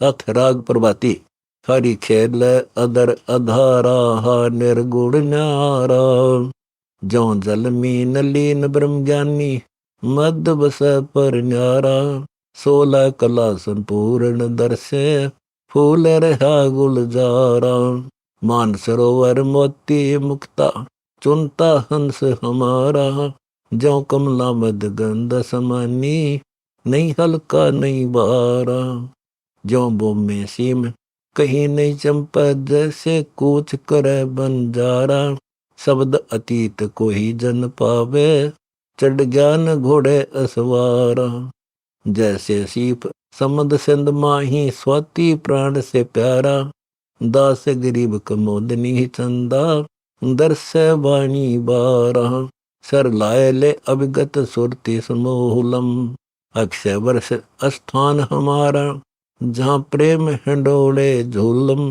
अथ राग प्रभाती। हरि खेल अदर अधारा, हा निर्गुण न्यारा। ज्यों जल मीन लीन ब्रह्म ज्ञानी, मद बस पर न्यारा। 16 कला संपूर्ण दर्शे, फूल रहा गुलजारा। मान सरोवर मोती मुक्ता, चुनता हंस हमारा। ज्यों कमला मद गंध समानी, नहीं हल्का नहीं बारा। ज्यों बोमे सीम कहीं नहीं चंपा, जैसे कूच करे बंजारा। शब्द अतीत को ही जन पावे, चढ़ ज्ञान घोड़े असवारा। जैसे सीप समद सिंध माही, स्वाति प्राण से प्यारा। दास गरीब कमोदनी चंदा, दर्श वाणी बारा। सर लाए ले अभिगत सुरति समूलम, अक्षय वर्ष स्थान हमारा। जहाँ प्रेम हिंडोले झूलम,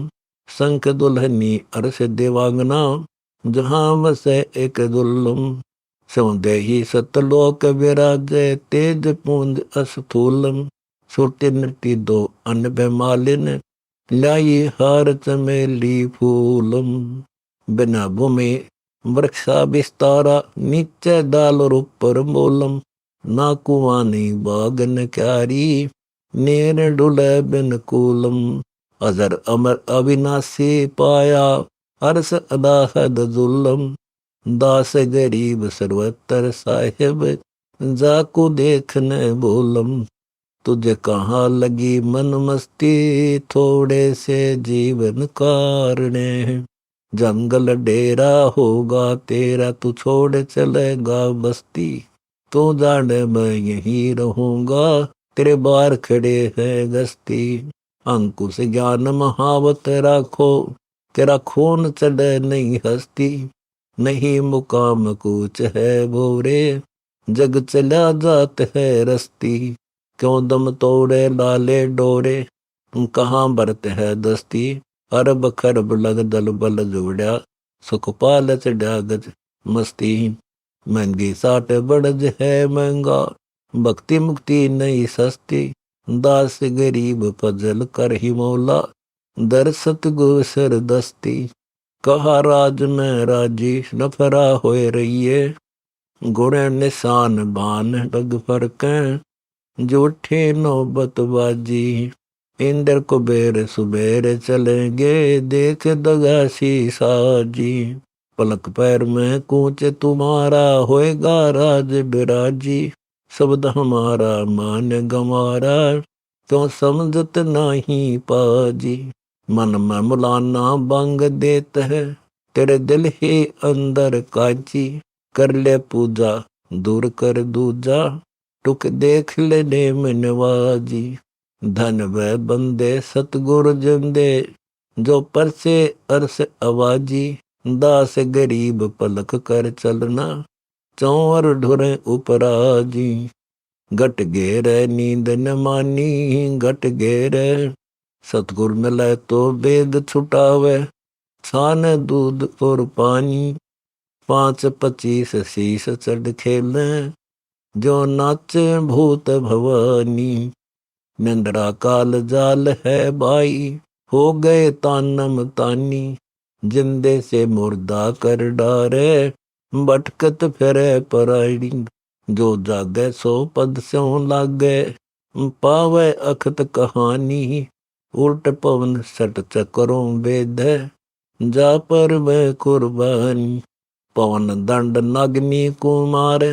शंख दुल्हनी अरस देवांगना। जहाँ बसे एक दुल्लम, सौंदेही सतलोक विराजे, तेज पुंज अस्थूलम। सुरति नृति दो अनभ मालिन, लाई हार चमेली फूलम। बिना भूमि वृक्षा विस्तारा, नीचे डाल और ऊपर मूलम। ना कुआनी बागन क्यारी, नेर डुले बिन कूलम। अजर अमर अविनाशी पाया, अरस अदाहद जुलम। दास गरीब सर्वतर साहिब, जाकू देखने बोलम। तुझे कहाँ लगी मन मस्ती, थोड़े से जीवन कारणे। जंगल डेरा होगा तेरा, तू छोड़ चलेगा बस्ती। तू जाने मैं यहीं रहूंगा, तेरे बार खड़े है गस्ती। अंकुश ज्ञान महावत राखो, तेरा खून चढ़े नहीं हस्ती। नहीं मुकाम कूच है भोरे, जग चला जात है रस्ती। क्यों दम तोड़े लाले डोरे, कहाँ बरत है दस्ती। अरब खरब लग दल बल जोड़ा, सुख पाल चढ़ा गज मस्ती। महंगी साठ बड़ज है महंगा, भक्ति मुक्ति नहीं सस्ती। दास गरीब फजल कर ही मौला, दर सतगुर सर दस्ती। कहा राज में राजी नफरा होए रहिए, गुण निशान बान लग फरके। जूठी नौबत बाजी, इंद्र कुबेर सुबेर चलेंगे, देख दगासी साजी। पलक पैर में कूच तुम्हारा, होएगा राज बिराजी। शब्द हमारा मान गंवारा, तो समझत नहीं पाजी। मन में मुलाना बांग देत है, तेरे दिल ही अंदर काजी। कर ले पूजा दूर कर दूजा, टुक देख ले नेम नवाजी। धन वह बंदे सतगुरु जिंदे, जो परसे अरस आवाजी। दास गरीब पलक कर चलना, चौर ढुरे उपराजी। घट घेर नींद न मानी, घट घेर सतगुर मिले तो वेद छुटावे। छान दूध और पानी, 5-25 शीश चढ़ खेले। जो नाचे भूत भवानी, निंद्रा काल जाल है भाई। हो गए तानम तानी, जिंदे से मुर्दा कर डारे। भटकत फिरे पराड़ी, जो जागे सो पद स्यों लागे। पावे अखत कहानी, उल्ट पवन सट चकरों वेद। जा पर वह कुर्बानी, पवन दंड नग्नि कुमार।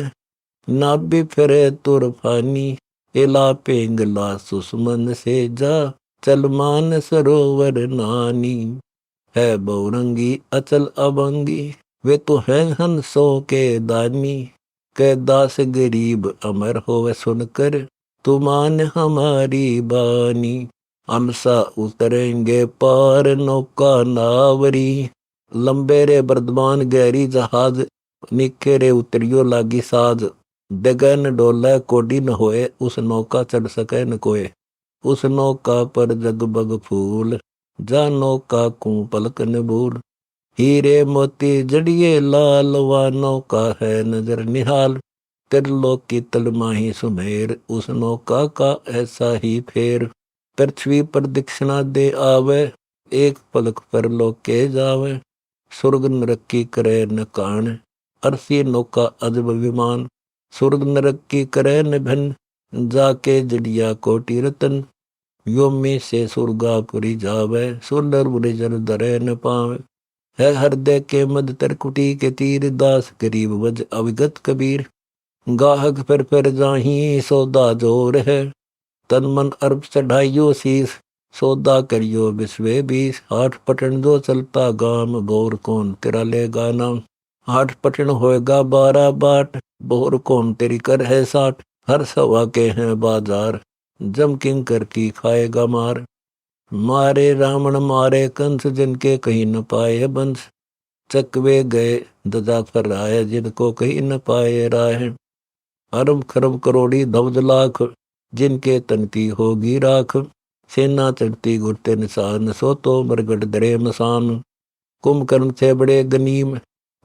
नाभि फिरे तुरफानी, इला पेंगला सुषमन से जा। चलमान सरोवर नानी, है बहुरंगी अचल अभंगी। वे तो हैं हंसों के दानी, कै दास गरीब अमर होवे सुनकर। तुमान हमारी बानी, हमसा उतरेंगे पार नौका नावरी। लंबे रे बर्दमान गहरी जहाज, निखेरे उतरियो लागी साज। डगन डोले कोडी न होए, उस नौका चढ़ सके न कोय। उस नौका पर जगबग फूल, जा नौका को पलक न भूल। हीरे मोती जड़िए लाल, वा नौका है नजर निहाल। त्रिलोक की तलमाही सुमेर, उस नौका का ऐसा ही फेर। पृथ्वी पर दीक्षिणा दे आवे, एक पलक पर लोके जावे। स्वर्ग नरक की करे न कान, अरसी नौका अजब विमान। स्वर्ग नरक की करे न भिन, जाके जड़िया कोटि रतन। व्योमी से सुरगापुरी जावे, सुंदर बुरिजन दरे न पावे। है हृदय के मद तरकुटी के तीर, दास गरीब वज अविगत कबीर। गाहक पर जाही सौदा जोर है, तन मन अर्प चढ़ाइयो शीस। सौदा करियो बिस्वे बीस, आठ पटन जो चलता गाम, बोर कौन तेरा लेगा नाम। आठ पटन होएगा 12 बाट, बोर कौन तेरी कर है 60। हर सवा के हैं बाजार, जम किंकर की खाएगा मार। मारे रावण मारे कंस, जिनके कहीं न पाए बंश। चकवे गए दजा कर आए, जिनको कहीं न पाए राह। अरब खरब करोड़ी धवज लाख, जिनके तन की होगी राख। सेना चढ़ती घुटते निशान, सो तो मरगट दरे मसान। कुंभकर्ण थे बड़े गनीम,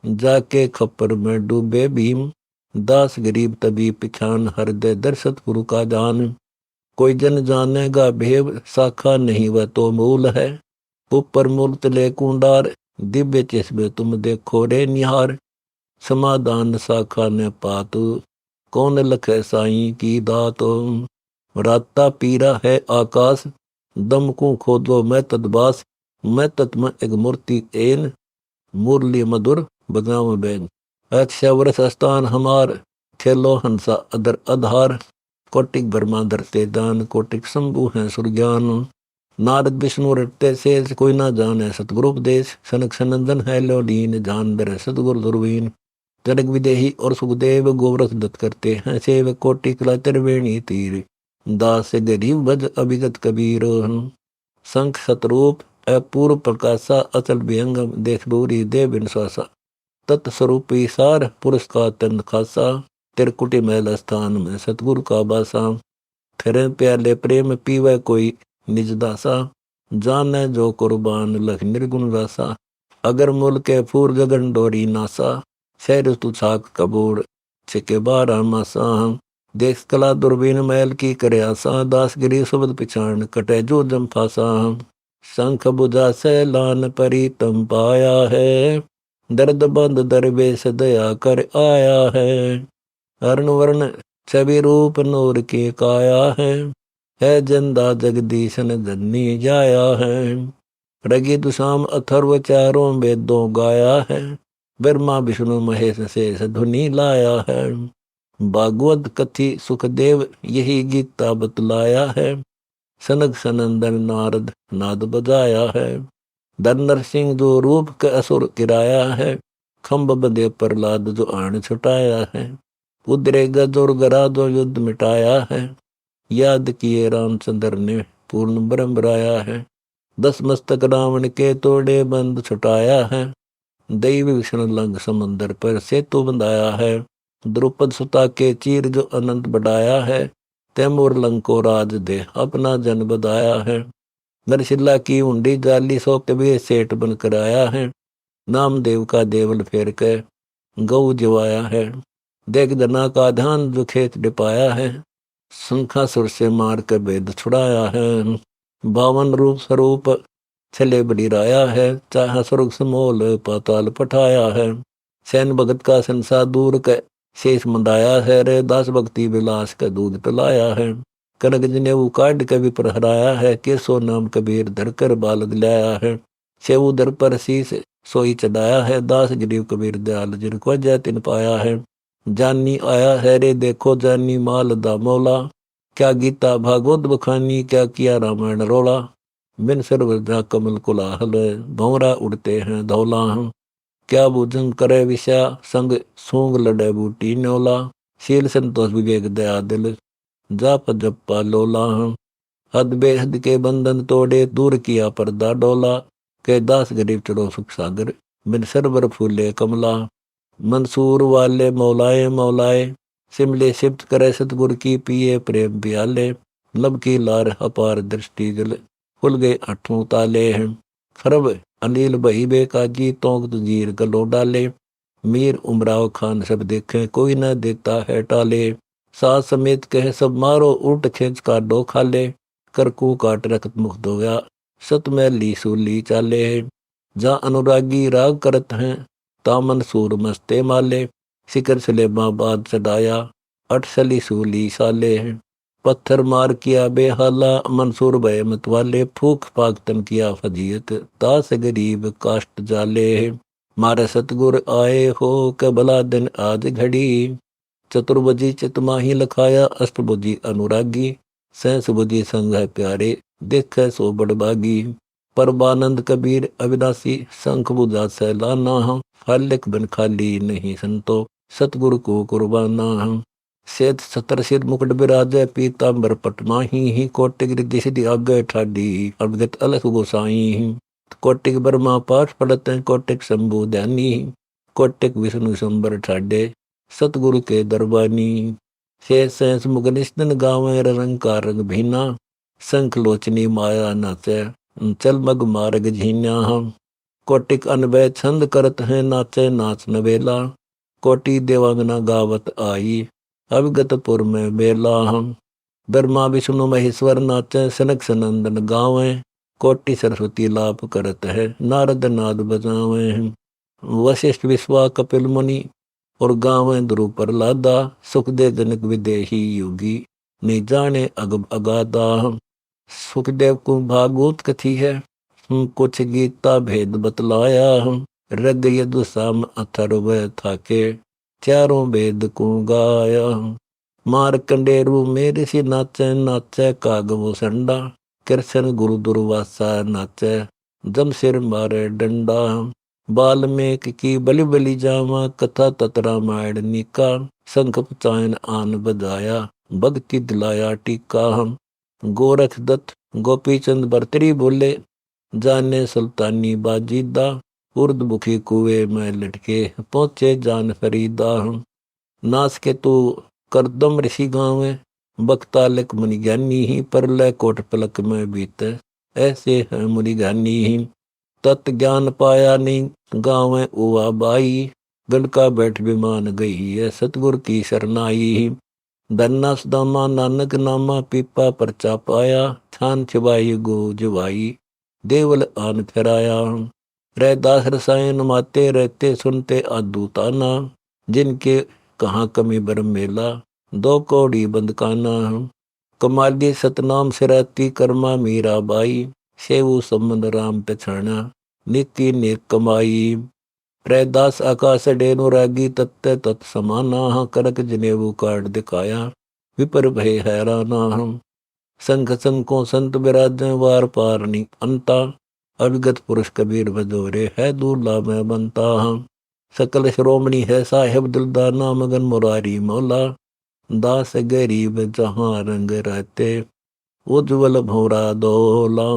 जाके खप्पर में डूबे भीम। दास गरीब तभी पिछान, हृदय दर्शत गुरु का जान। कोई जन जानेगा भेव, शाखा नहीं वह तो मूल है। ऊपर मूल तले कुंडार, दिव्य चश्मे तुम देखो रे निहार। समाधान शाखा ने पातु, कौन लखे साईं की दात। राता पीरा है आकाश, दम को खोदो मैं तदबास। मैं तत्म एक मूर्ति एन, मुरली मधुर बजाऊं बैन। अक्षय वर्ष स्थान हमार, खेलो हंसा अदर आधार। कोटिक ब्रह्मा धरते दान, कोटिक शंभु हैं सुरज्ञान। नारद विष्णु रटते शेष, कोई ना जाने सतगुरु उपदेश। सनक सनंदन है लो दीन, जान दर सतगुरु दुर्वीन। जनक विदेही और सुखदेव, गोवरस दत्त करते हैं सेव। कोटि कला त्रिवेणी तीर, दास गरीब भज अभिगत कबीर। शंख सतरूप अपूर्व प्रकाशा, अचल विहंगम देख दूरी दे बिन श्वासा। तत्स्वरूपी सार पुरुष का तन खासा, तिरकुटी महल स्थान में सतगुरु का बासा। फिर प्याले प्रेम पीवे कोई निज दासा, जाने जो कुर्बान लख निर्गुण रासा। अगर मुल के फूर गगन डोरी नासा, शहर तु छाक कबूर छिके 12 मासा। देश कला दुर्बीन मैल की करे आसा, दास गिरी सुबद पिछाण कटे जो जम फासा। शंख बुझा से लान परी तम पाया है, दर्द बंद दरवेश दया कर आया है। अर्ण वर्ण छवि रूप नूर की काया है जिंदा जगदीशन धन्नी जाया है। रगी दुशाम अथर्व चारों वेदों गाया है, ब्रह्मा विष्णु महेश शेष धुनि लाया है। भागवत कथी सुखदेव यही गीता बतलाया है, सनक सनंदन नारद नाद बजाया है। धन नरसिंह जो रूप के असुर गिराया है, खम्ब बंदे प्रहलाद जो आण छुटाया है। उदरे गज और गरा जो युद्ध मिटाया है, याद किए रामचंद्र ने पूर्ण ब्रह्म राया है। 10 मस्तक रावण के तोड़े बंद छुटाया है, दैव विष्णु लंग समंदर पर सेतु बंधाया है। द्रुपद सुता के चीर जो अनंत बढ़ाया है, तैमूर लंग को राज दे अपना जन बधाया है। नरशिला की उंडी जाली सो कबीर सेठ बन कराया है, नामदेव का देवल फेर के गऊ जवाया है। देख दना का ध्यान जो खेत डिपाया है, शंखा सुर से मार कर वेद छुड़ाया है। 52 रूप स्वरूप छले बड़ी राया है, चाहे स्वर्ग समोल पाताल पठाया है। सैन भगत का संसार दूर के शेष मंदाया है रे, दास भक्ति विलास का दूध पिलाया है। कनक जनेऊ काट के विपर हराया है, केसो नाम कबीर धर कर बाल दिलाया है। सेऊ दर पर शीस सोई चढ़ाया है, दास गरीब कबीर दयाल जिनको जय तिन पाया है। जानी आया है रे देखो जानी माल दा मौला, क्या गीता भागवत बखानी क्या किया रामायण रोला। बिन सर्वजा कमल कुलाहल, भंवरा उड़ते हैं धौला। क्या भुजंग करे विषया संग, सूंग लड़े बूटी न्योला। शील संतोष विवेक दया दिल, जाप जप्पा लोला। हद बेहद के बंधन तोड़े, दूर किया पर्दा डोला। के दास गरीब चढ़ो सुख सागर, बिन सरवर फूले कमला। मंसूर वाले मौलाए मौलाए, सिमले सिप्त करे सतगुर की पिए प्रेम प्याले। लब की लार अपार दृष्टि जल, खुल गए 8 ताले हैं। खरब अनिल बही बेकाजी, तोंक तजीर गलो डाले। मीर उमराव खान सब देखे, कोई न देता है टाले। सास समेत कहे सब मारो, उल्ट खींच का डो खाले। करकू काट रखत मुक्त हो गया। सत मैली सूली चाले है, जा अनुरागी राग करत हैं, तामन सूर मस्ते माले। शिकर सलेबा बाद चढ़ाया, अटसली सूली साले हैं। पत्थर मार किया बेहाला, मंसूर भय मतवाले। फूक फाक तन किया फजीयत, तास गरीब काष्ट जाले है। मारे सतगुर आए हो, के भला दिन आज घड़ी। चतुर्भुजी चितमाही लखाया, अष्टभुजी अनुरागी। सहस बुद्धि संग है प्यारे, देखे सो बड़बागी। परमानंद कबीर अविनाशी, शंख बुझा सैलाना। फाल्यक बन खाली नहीं संतो, सतगुरु को कुर्बाना। श्वेत सतर सिर मुकुट बिराजे, पीताम्बर पटमाही। ही कोटिक रिद्धि सिद्धि आगे ठाडी, अवगत अलस गोसाई। कोटिक ब्रह्मा पाठ पढ़ते हैं, कोटिक शंभु ध्यानी। कोटिक विष्णु संबर ठाडे, सतगुरु के दरबानी। शेष सहस मुग निस्तन गावे, रंकार रंग भीना। शंख लोचनी माया नाचे, चल मग मार्ग झीन्या। कोटिक अनवय छंद करत हैं, नाचे नाच नवेला। कोटि देवांगना गावत आई, अवगतपुर में बेला। ब्रह्मा विष्णु महेश्वर नाचे, सनक सनंदन गावे। कोटि सरस्वती लाभ करत है, नारद नाद बजावे। वशिष्ठ विश्वा कपिल मुनि, और गावे ध्रुव प्रहलादा। सुखदेव जनक विदेही योगी, नहीं जाने अगम अगाधा। सुखदेव को भागवत कथी है, कुछ गीता भेद बतलाया। रग यदु साम अथर्व थाके, चारों वेद को गाया। मारकंडेरू मेरे सी नाचे, नाचे कागवो संडा। कृष्ण गुरु दुर्वासा नाचे, जमशेर मारे डंडा। बाल्मीकि की बलि बलि जावा, कथा तत रामायण निका। शंख पचायन आन बजाया, भक्ति दिलाया टीका। गोरख दत्त गोपी चंद बर्तरी बोले, जाने सुल्तानी बाजीदा। उर्दमुखी कुएं में लटके, पहुंचे जान फरीदा। नास के तू करदम ऋषि गाँव, बख्तालिक मुनि ज्ञानी। ही परलय कोट पलक में बीते, ऐसे है मुनि ज्ञानी। ही तत् ज्ञान पाया नहीं, गाँव उवा बाई। गल का बैठ विमान गई है, सतगुर की शरणाई। धन्ना सुदामा नानक नामा, पीपा परचा पाया। छान छिवाई गो जवाई, देवल आन फिराया। रैदास रसायन माते रहते, सुनते आदूताना। जिनके कहाँ कमी बरम मेला, दो कौड़ी बंदकाना। कमाली सतनाम सिराती, कर्मा मीरा बाई। सेवु संबंध राम पछाना, नीति नेक कमाई। रैदास आकाश डेनु रागी, तत्ते तत्समाना। करक जनेऊ काट दिखाया, विपर भय हैराना। संख संको संत विराजें, वार पार नहीं अंता। अविगत पुरुष कबीर बदोरे, है दूल्हा में बनता। सकल श्रोमणी है साहेब दिलदाना, मगन मुरारी मौला। दास गरीब जहाँ रंग रहते, उज्ज्वल भौरा दौला।